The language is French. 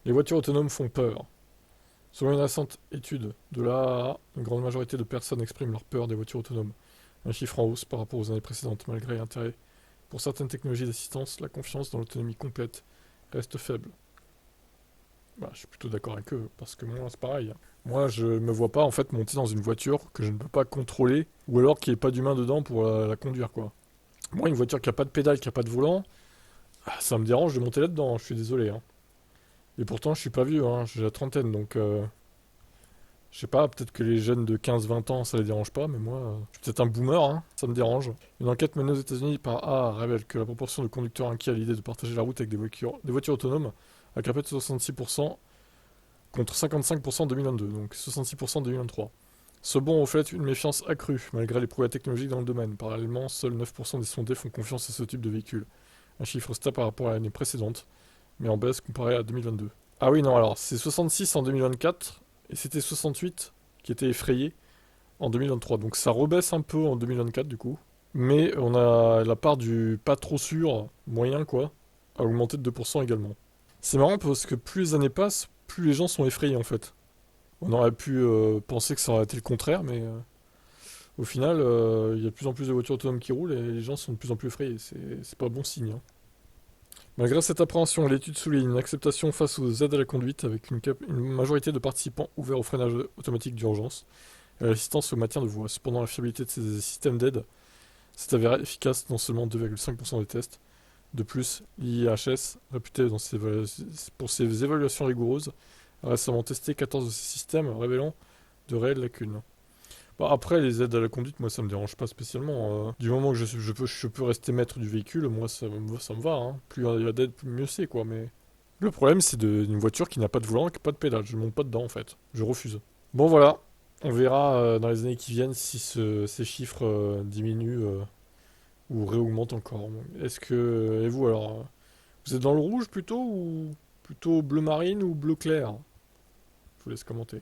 Les voitures autonomes font peur. Selon une récente étude de l'AAA, une grande majorité de personnes expriment leur peur des voitures autonomes. Un chiffre en hausse par rapport aux années précédentes, malgré l'intérêt. Pour certaines technologies d'assistance, la confiance dans l'autonomie complète reste faible. Bah, je suis plutôt d'accord avec eux, parce que moi, c'est pareil. Moi, je me vois pas en fait monter dans une voiture que je ne peux pas contrôler, ou alors qu'il n'y ait pas d'humain dedans pour la conduire, quoi. Moi, une voiture qui a pas de pédale, qui a pas de volant, ça me dérange de monter là-dedans, je suis désolé, hein. Et pourtant, je suis pas vieux, hein, j'ai la trentaine, donc je sais pas, peut-être que les jeunes de 15-20 ans, ça les dérange pas, mais moi, je suis peut-être un boomer, hein, ça me dérange. Une enquête menée aux États-Unis par A révèle que la proportion de conducteurs inquiets à l'idée de partager la route avec des voitures autonomes a grimpé de 66% contre 55% en 2022, donc 66% en 2023. Ce bond reflète une méfiance accrue, malgré les progrès technologiques dans le domaine. Parallèlement, seuls 9% des sondés font confiance à ce type de véhicule. Un chiffre stable par rapport à l'année précédente, mais en baisse comparé à 2022. Ah oui, non, alors, c'est 66 en 2024, et c'était 68 qui était effrayé en 2023. Donc ça rebaisse un peu en 2024 du coup. Mais on a la part du pas trop sûr, moyen quoi, a augmenté de 2% également. C'est marrant parce que plus les années passent, plus les gens sont effrayés en fait. On aurait pu penser que ça aurait été le contraire, mais au final, il y a de plus en plus de voitures autonomes qui roulent et les gens sont de plus en plus effrayés. C'est pas bon signe, hein. Malgré cette appréhension, l'étude souligne une acceptation face aux aides à la conduite avec une majorité de participants ouverts au freinage automatique d'urgence et à l'assistance au maintien de voie. Cependant, la fiabilité de ces systèmes d'aide s'est avérée efficace dans seulement 2,5% des tests. De plus, l'IHS, réputé pour ses évaluations rigoureuses, a récemment testé 14 de ces systèmes, révélant de réelles lacunes. Bah, après, les aides à la conduite, moi, ça me dérange pas spécialement. Du moment que je peux rester maître du véhicule, moi, ça me va, hein. Plus il y a d'aides, plus mieux c'est, quoi. Mais le problème, c'est d'une voiture qui n'a pas de volant, qui n'a pas de pédale. Je ne monte pas dedans, en fait. Je refuse. Bon, voilà. On verra dans les années qui viennent si ces chiffres diminuent ou réaugmentent encore. Et vous, alors, vous êtes dans le rouge plutôt ou plutôt bleu marine ou bleu clair? Je vous laisse commenter.